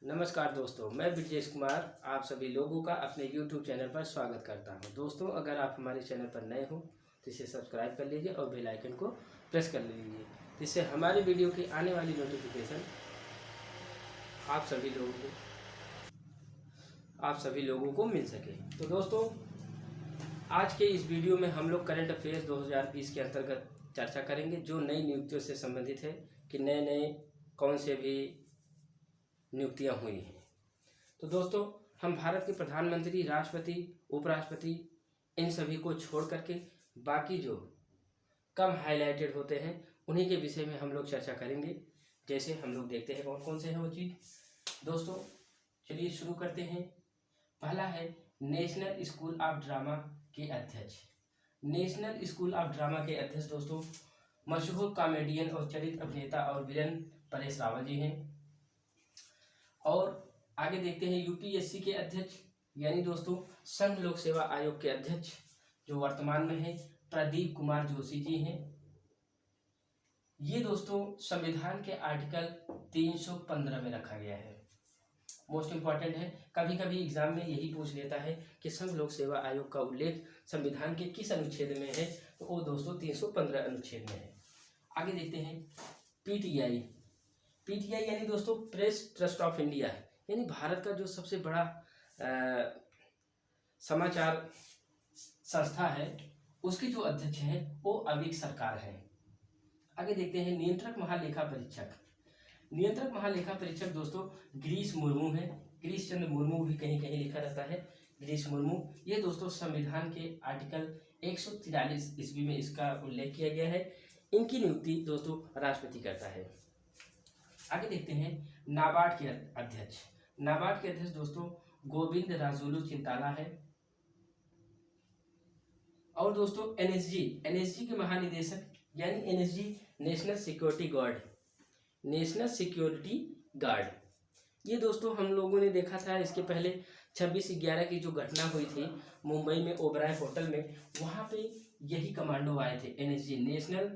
नमस्कार दोस्तों, मैं ब्रजेश कुमार आप सभी लोगों का अपने YouTube चैनल पर स्वागत करता हूं। दोस्तों, अगर आप हमारे चैनल पर नए हो तो इसे सब्सक्राइब कर लीजिए और बेल आइकन को प्रेस कर लीजिए, जिससे हमारे वीडियो की आने वाली नोटिफिकेशन आप सभी लोगों को मिल सके। तो दोस्तों, आज के इस वीडियो में हम लोग करंट अफेयर्स 2020 के अंतर्गत चर्चा करेंगे, जो नई नियुक्तियों से संबंधित है कि नए कौन से भी नियुक्तियां हुई हैं। तो दोस्तों, हम भारत के प्रधानमंत्री, राष्ट्रपति, उपराष्ट्रपति इन सभी को छोड़ करके बाकी जो कम हाईलाइटेड होते हैं उन्हीं के विषय में हम लोग चर्चा करेंगे। जैसे हम लोग देखते हैं कौन कौन से हैं वो चीज़। दोस्तों, चलिए शुरू करते हैं। पहला है नेशनल स्कूल ऑफ ड्रामा के अध्यक्ष। नेशनल स्कूल ऑफ ड्रामा के अध्यक्ष दोस्तों मशहूर कॉमेडियन और चरित्र अभिनेता और विलेन परेश रावल जी हैं। और आगे देखते हैं यूपीएससी के अध्यक्ष यानी दोस्तों संघ लोक सेवा आयोग के अध्यक्ष जो वर्तमान में है प्रदीप कुमार जोशी जी हैं। ये दोस्तों संविधान के आर्टिकल 315 में रखा गया है। मोस्ट इम्पॉर्टेंट है, कभी कभी एग्जाम में यही पूछ लेता है कि संघ लोक सेवा आयोग का उल्लेख संविधान के किस अनुच्छेद में है, तो वो दोस्तों 315 अनुच्छेद में है। आगे देखते हैं पीटीआई। पीटीआई यानी दोस्तों प्रेस ट्रस्ट ऑफ इंडिया, यानी भारत का जो सबसे बड़ा समाचार संस्था है, उसके जो अध्यक्ष हैं वो अविक सरकार है। आगे देखते हैं नियंत्रक महालेखा परीक्षक। नियंत्रक महालेखा परीक्षक दोस्तों गिरीश मुर्मू है। गिरीश चंद्र मुर्मू भी कहीं कहीं लिखा रहता है, गिरीश मुर्मू। ये दोस्तों संविधान के आर्टिकल 143 ईस्वी में इसका उल्लेख किया गया है। इनकी नियुक्ति दोस्तों राष्ट्रपति करता है। आगे देखते हैं नाबार्ड के अध्यक्ष। नाबार्ड के अध्यक्ष दोस्तों गोविंद राजोलू चिंताला है। और दोस्तों एनएसजी के महानिदेशक यानी NSG national security guard, national security guard. ये दोस्तों हम लोगों ने देखा था इसके पहले 26/11 की जो घटना हुई थी मुंबई में ओबराय होटल में, वहाँ पे यही कमांडो आए थे, एनएसजी नेशनल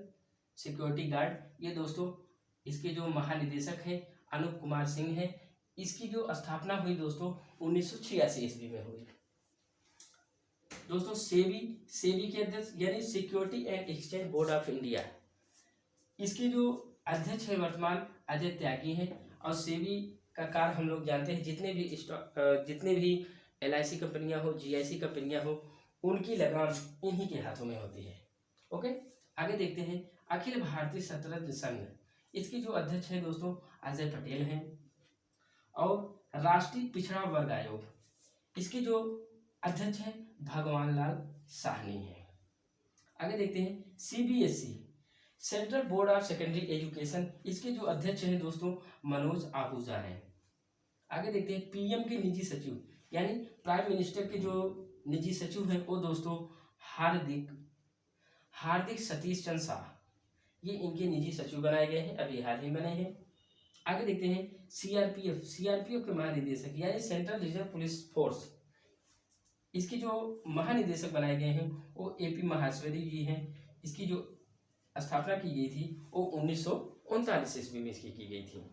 सिक्योरिटी गार्ड। ये दोस्तों इसके जो महानिदेशक हैं अनूप कुमार सिंह हैं। इसकी जो स्थापना हुई दोस्तों 1986 ईस्वी में हुई। दोस्तों सेबी के अध्यक्ष यानी security and exchange board of India, इसके जो अध्यक्ष है वर्तमान अजय त्यागी हैं। और सेबी का कार्य हम लोग जानते हैं, जितने भी LIC कंपनियां हो, GIC कंपनियां हो, उनकी लगाम इन्हीं के हाथों में होती है। ओके, आगे देखते हैं अखिल भारतीय शतरंज संघ। इसके जो अध्यक्ष हैं दोस्तों अजय पटेल हैं। और राष्ट्रीय पिछड़ा वर्ग आयोग, इसके जो अध्यक्ष हैं भगवान लाल साहनी हैं। आगे देखते हैं CBSE central board of secondary education, इसके जो अध्यक्ष हैं दोस्तों मनोज आहूजा हैं। आगे देखते हैं PM के निजी सचिव यानी प्राइम मिनिस्टर के जो निजी सचिव हैं वो दोस्तों हार्दिक सतीश चंद्र शाह, ये इनके निजी सचिव बनाए गए हैं, अभी हाल ही बने हैं। आगे देखते हैं सीआरपीएफ के महानिदेशक यानी सेंट्रल रिजर्व पुलिस फोर्स, इसके जो महानिदेशक बनाए गए हैं वो AP माहेश्वरी जी हैं। इसकी जो स्थापना की गई थी वो 1939 ईस्वी में इसकी की गई थी,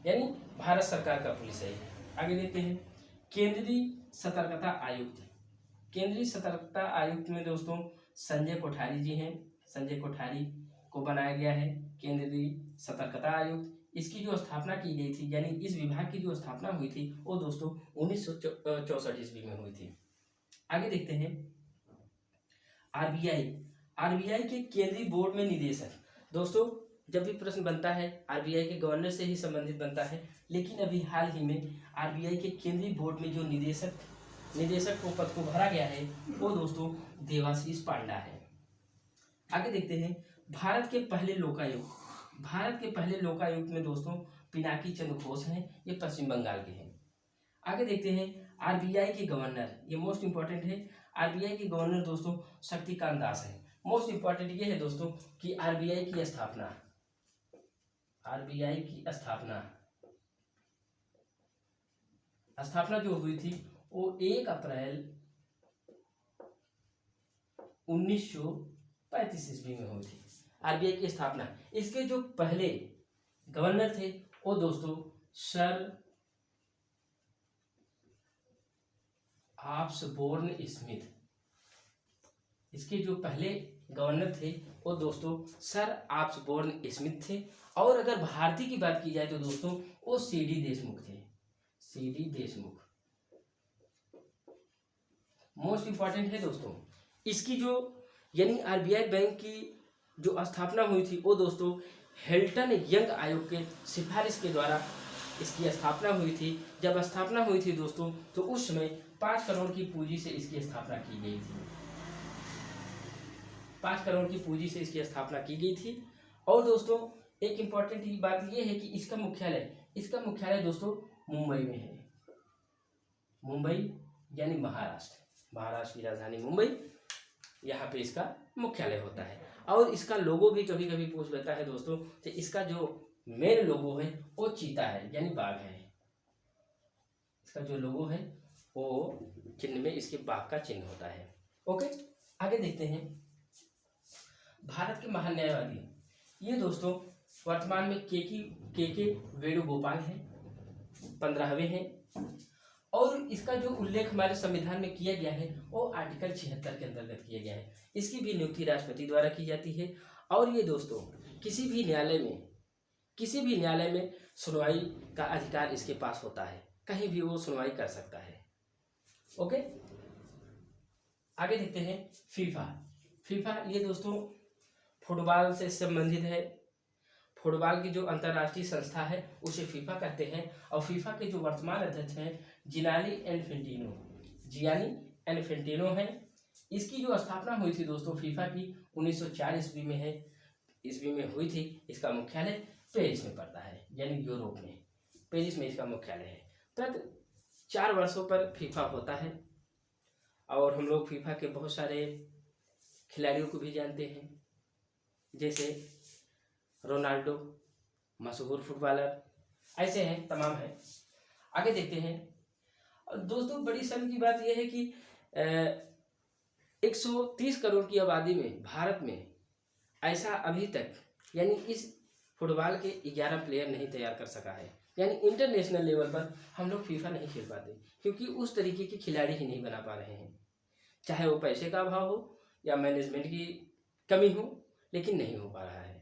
यानी भारत सरकार का पुलिस है। आगे देखते हैं केंद्रीय सतर्कता आयुक्त। केंद्रीय सतर्कता आयुक्त में दोस्तों संजय कोठारी जी हैं। संजय कोठारी को बनाया गया है केंद्रीय सतर्कता आयुक्त। इसकी जो स्थापना की गई थी यानी इस विभाग की जो स्थापना हुई थी वो दोस्तों 1964 ईस्वी में हुई थी। आगे देखते हैं आरबीआई के केंद्रीय बोर्ड में निदेशक। दोस्तों जब भी प्रश्न बनता है आरबीआई के गवर्नर से ही संबंधित बनता है, लेकिन अभी हाल ही में आरबीआई के केंद्रीय बोर्ड में जो निदेशक को पद को भरा गया है वो दोस्तों देवाशीष पांडा है। आगे देखते हैं भारत के पहले लोकायुक्त में दोस्तों पिनाकी चंद्र घोष हैं, ये पश्चिम बंगाल के हैं। आगे देखते हैं आरबीआई के गवर्नर, ये मोस्ट इंपॉर्टेंट है। आरबीआई के गवर्नर दोस्तों शक्तिकांत दास हैं। मोस्ट इंपॉर्टेंट ये है दोस्तों कि आरबीआई की स्थापना जो हुई थी वो 1 अप्रैल 1935 ईस्वी में हुई थी। आरबीआई की स्थापना, इसके जो पहले गवर्नर थे वो दोस्तों सर ऑसबोर्न स्मिथ। इसके जो पहले गवर्नर थे वो दोस्तों सर ऑसबोर्न स्मिथ थे। और अगर भारतीय की बात की जाए तो दोस्तों वो सीडी देशमुख थे, सीडी देशमुख। मोस्ट इंपॉर्टेंट है दोस्तों इसकी जो यानी आरबीआई बैंक की जो स्थापना हुई थी वो दोस्तों हिल्टन यंग आयोग के सिफारिश के द्वारा इसकी स्थापना हुई थी। जब स्थापना हुई थी दोस्तों तो उस समय 5 करोड़ की पूंजी से इसकी स्थापना की गई थी, 5 करोड़ की पूंजी से इसकी स्थापना की गई थी। और दोस्तों एक इम्पॉर्टेंट बात यह है कि इसका मुख्यालय दोस्तों मुंबई में है। मुंबई यानी महाराष्ट्र की राजधानी मुंबई, यहाँ पे इसका मुख्यालय होता है। और इसका लोगो भी कभी कभी पूछ लेता है दोस्तों, तो इसका जो मेन लोगो है वो चीता है यानी बाघ है। इसका जो लोगो है वो चिन्ह में इसके बाघ का चिन्ह होता है। ओके, आगे देखते हैं भारत के महान न्यायवादी। ये दोस्तों वर्तमान में के वेणुगोपाल हैं, 15वें हैं। और इसका जो उल्लेख हमारे संविधान में किया गया है वो आर्टिकल 76 के अंतर्गत किया गया है। इसकी भी नियुक्ति राष्ट्रपति द्वारा की जाती है। और ये दोस्तों किसी भी न्यायालय में सुनवाई का अधिकार इसके पास होता है, कहीं भी वो सुनवाई कर सकता है। ओके, आगे देखते हैं फीफा। ये दोस्तों फुटबॉल से संबंधित है। फुटबॉल की जो अंतर्राष्ट्रीय संस्था है उसे फीफा कहते हैं। और फीफा के जो वर्तमान अध्यक्ष हैं जियानी इन्फेंटिनो हैं। इसकी जो स्थापना हुई थी दोस्तों फीफा की 1904 ईस्वी में हुई थी। इसका मुख्यालय पेरिस में पड़ता है, यानी यूरोप में पेरिस में इसका मुख्यालय है। प्रति 4 वर्षों पर फीफा होता है। और हम लोग फीफा के बहुत सारे खिलाड़ियों को भी जानते हैं, जैसे रोनाल्डो, मशहूर फुटबॉलर, ऐसे हैं, तमाम हैं। आगे देखते हैं। और दोस्तों बड़ी शर्म की बात यह है कि 130 करोड़ की आबादी में भारत में ऐसा अभी तक यानी इस फुटबॉल के 11 प्लेयर नहीं तैयार कर सका है। यानी इंटरनेशनल लेवल पर हम लोग फीफा नहीं खेल पाते क्योंकि उस तरीके के खिलाड़ी ही नहीं बना पा रहे हैं। चाहे वो पैसे का अभाव हो या मैनेजमेंट की कमी हो, लेकिन नहीं हो पा रहा है।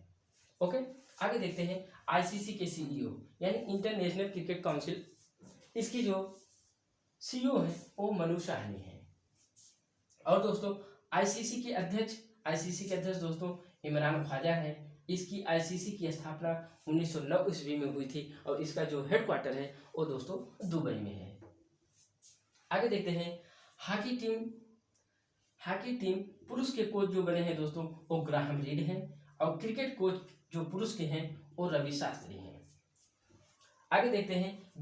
ओके, आगे देखते हैं आईसीसी के सीईओ यानी इंटरनेशनल क्रिकेट काउंसिल। इसकी जो सीईओ है वो मनु साहनी है। और दोस्तों आईसीसी के अध्यक्ष दोस्तों इमरान ख्वाजा है। इसकी आईसीसी की स्थापना 1909 ईस्वी में हुई थी और इसका जो हेडक्वार्टर है वो दोस्तों दुबई में है। आगे देखते हैं हॉकी टीम पुरुष के कोच जो बने हैं दोस्तों वो ग्राहम रीड हैं। और क्रिकेट कोच जो पुरुष के हैं वो रवि शास्त्री हैं। आगे देखते हैं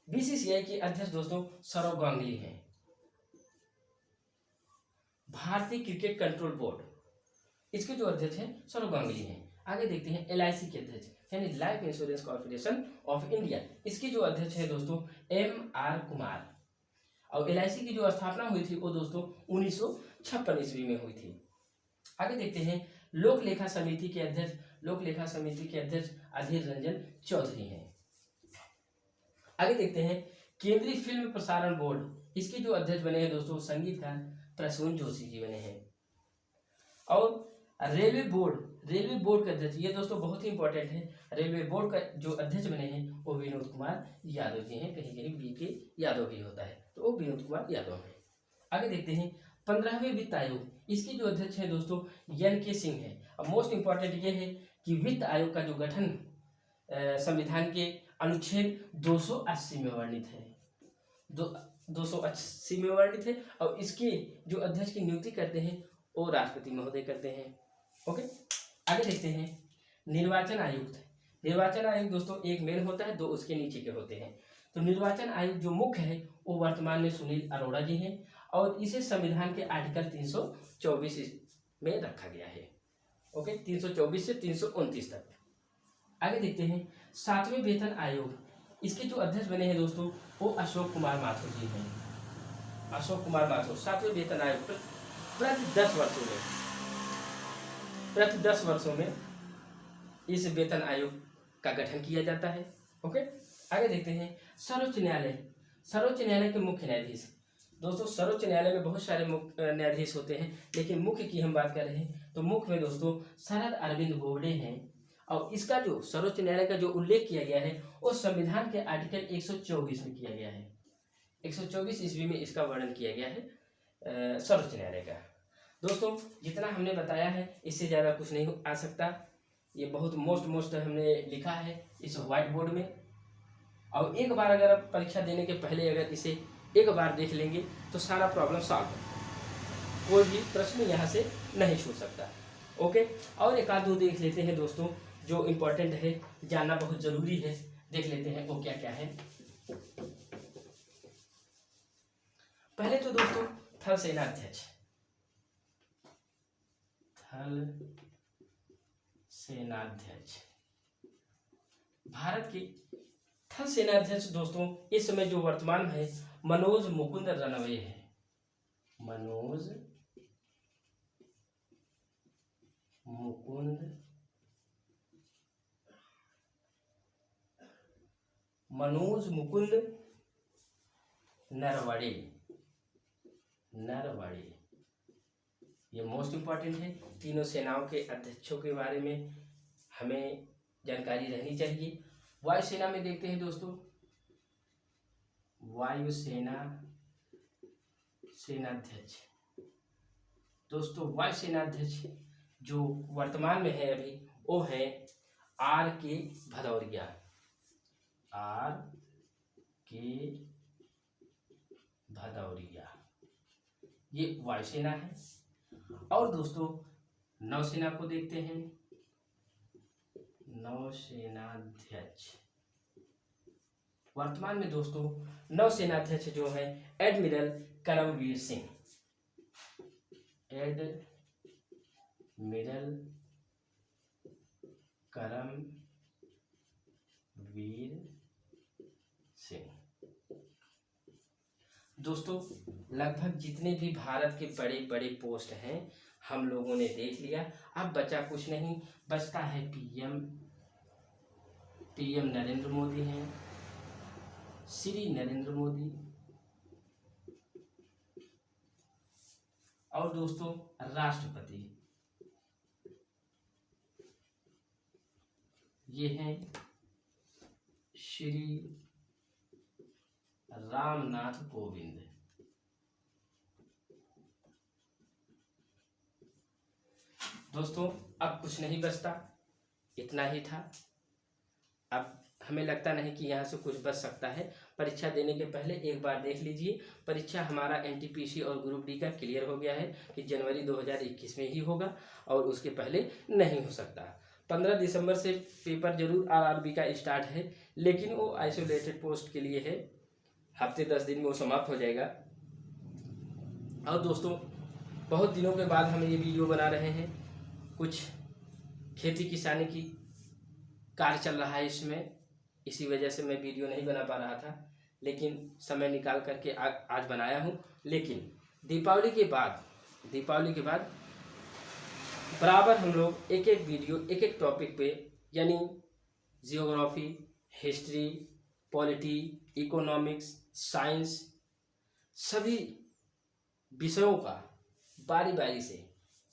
बीसीसीआई के अध्यक्ष दोस्तों सौरव गांगुली हैं। भारतीय क्रिकेट कंट्रोल बोर्ड, इसके जो अध्यक्ष हैं सौरव गांगुली हैं। आगे देखते हैं एलआईसी के अध्यक्ष यानी life insurance corporation of India. इसके जो अध्यक्ष हैं दोस्तों MR कुमार। और एलआईसी की जो स्थापना हुई थी वो दोस्तों 1956 ईस्वी में हुई थी। आगे देखते हैं लोक लेखा समिति के अध्यक्ष अधीर रंजन चौधरी हैं। आगे देखते हैं केंद्रीय फिल्म प्रसारण बोर्ड, इसके जो अध्यक्ष बने हैं दोस्तों संगीतकार प्रसून जोशी जी बने हैं। और रेलवे बोर्ड का अध्यक्ष, ये दोस्तों बहुत ही इंपॉर्टेंट है, रेलवे बोर्ड का जो अध्यक्ष बने हैं वो विनोद कुमार यादव जी हैं। कहीं कहीं VK यादव भी होता है, तो वो विनोद कुमार यादव है। आगे देखते हैं 15वें वित्त आयोग, इसके जो अध्यक्ष हैं दोस्तों NK सिंह है। अब मोस्ट इंपॉर्टेंट ये है कि वित्त आयोग का जो गठन संविधान के अनुच्छेद 280 में वर्णित है, 280 में वर्णित है। और इसके जो अध्यक्ष की नियुक्ति करते हैं वो राष्ट्रपति महोदय करते हैं। ओके, आगे देखते हैं निर्वाचन आयुक्त दोस्तों एक मेन होता है, 2 उसके नीचे के होते हैं। तो निर्वाचन आयुक्त जो मुख्य है वो वर्तमान में सुनील अरोड़ा जी हैं। और इसे संविधान के आर्टिकल 324 में रखा गया है। ओके, 324 से 329 तक। आगे देखते हैं 7वें वेतन आयोग, इसके जो अध्यक्ष बने हैं दोस्तों वो अशोक कुमार माथुर जी हैं। 7वें वेतन आयोग प्रति 10 वर्षों में इस वेतन आयोग का गठन किया जाता है। ओके, आगे देखते हैं सर्वोच्च न्यायालय के मुख्य न्यायाधीश। दोस्तों सर्वोच्च न्यायालय में बहुत सारे मुख्य न्यायाधीश होते हैं, लेकिन मुख्य की हम बात कर रहे हैं तो मुख्य में दोस्तों शरद अरविंद बोबडे हैं। और इसका जो सर्वोच्च न्यायालय का जो उल्लेख किया गया है वो संविधान के आर्टिकल 124 में किया गया है। 124 ईस्वी में इसका वर्णन किया गया है सर्वोच्च न्यायालय का। दोस्तों जितना हमने बताया है इससे ज़्यादा कुछ नहीं आ सकता। ये बहुत मोस्ट हमने लिखा है इस व्हाइट बोर्ड में। और एक बार अगर आप परीक्षा देने के पहले अगर इसे एक बार देख लेंगे तो सारा प्रॉब्लम सॉल्व है, कोई भी प्रश्न यहाँ से नहीं छूट सकता। ओके, और एक आध दो देख लेते हैं दोस्तों जो इम्पोर्टेंट है, जानना बहुत ज़रूरी है, देख लेते हैं वो क्या क्या है। पहले तो दोस्तों थल सेनाध्यक्ष, थल सेनाध्यक्ष भारत के थल सेनाध्यक्ष दोस्तों इस समय जो वर्तमान में है मनोज मुकुंद रणवये है। मनोज मुकुंद नरवणे, ये मोस्ट इंपॉर्टेंट है। तीनों सेनाओं के अध्यक्षों के बारे में हमें जानकारी रहनी चाहिए। वायुसेना में देखते हैं दोस्तों, वायुसेना सेनाध्यक्ष। दोस्तों वायुसेनाध्यक्ष जो वर्तमान में है अभी वो है आर के भदौरिया। ये वायुसेना है। और दोस्तों नौसेना को देखते हैं, नौसेनाध्यक्ष वर्तमान में दोस्तों नौसेनाध्यक्ष जो है एडमिरल करमवीर सिंह। एडमिरल करमवीर सिंह। दोस्तों लगभग जितने भी भारत के बड़े बड़े पोस्ट हैं हम लोगों ने देख लिया। अब बचा कुछ नहीं, बचता है पीएम नरेंद्र मोदी हैं, श्री नरेंद्र मोदी। और दोस्तों राष्ट्रपति ये हैं श्री रामनाथ कोविंद। दोस्तों अब कुछ नहीं बचता, इतना ही था। अब हमें लगता नहीं कि यहाँ से कुछ बच सकता है। परीक्षा देने के पहले एक बार देख लीजिए। परीक्षा हमारा एनटीपीसी और ग्रुप डी का क्लियर हो गया है कि जनवरी 2021 में ही होगा और उसके पहले नहीं हो सकता। 15 दिसंबर से पेपर जरूर आरआरबी का स्टार्ट है, लेकिन वो आइसोलेटेड पोस्ट के लिए है। हफ्ते 10 दिन में वो समाप्त हो जाएगा। और दोस्तों बहुत दिनों के बाद हम ये वीडियो बना रहे हैं। कुछ खेती किसानी की कार्य चल रहा है इसमें, इसी वजह से मैं वीडियो नहीं बना पा रहा था, लेकिन समय निकाल करके आज बनाया हूँ। लेकिन दीपावली के बाद बराबर हम लोग एक एक वीडियो एक एक टॉपिक पे, यानी geography, history, polity, economics, science, सभी विषयों का बारी बारी से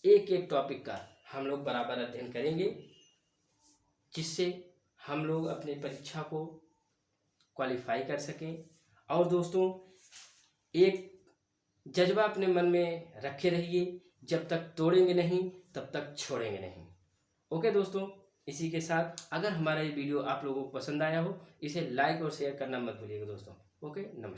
एक एक टॉपिक का हम लोग बराबर अध्ययन करेंगे, जिससे हम लोग अपने परीक्षा को क्वालिफाई कर सकें। और दोस्तों एक जज्बा अपने मन में रखे रहिए, जब तक तोड़ेंगे नहीं तब तक छोड़ेंगे नहीं। ओके दोस्तों, इसी के साथ अगर हमारा ये वीडियो आप लोगों को पसंद आया हो इसे लाइक और शेयर करना मत भूलिएगा दोस्तों। ओके, नमस्कार।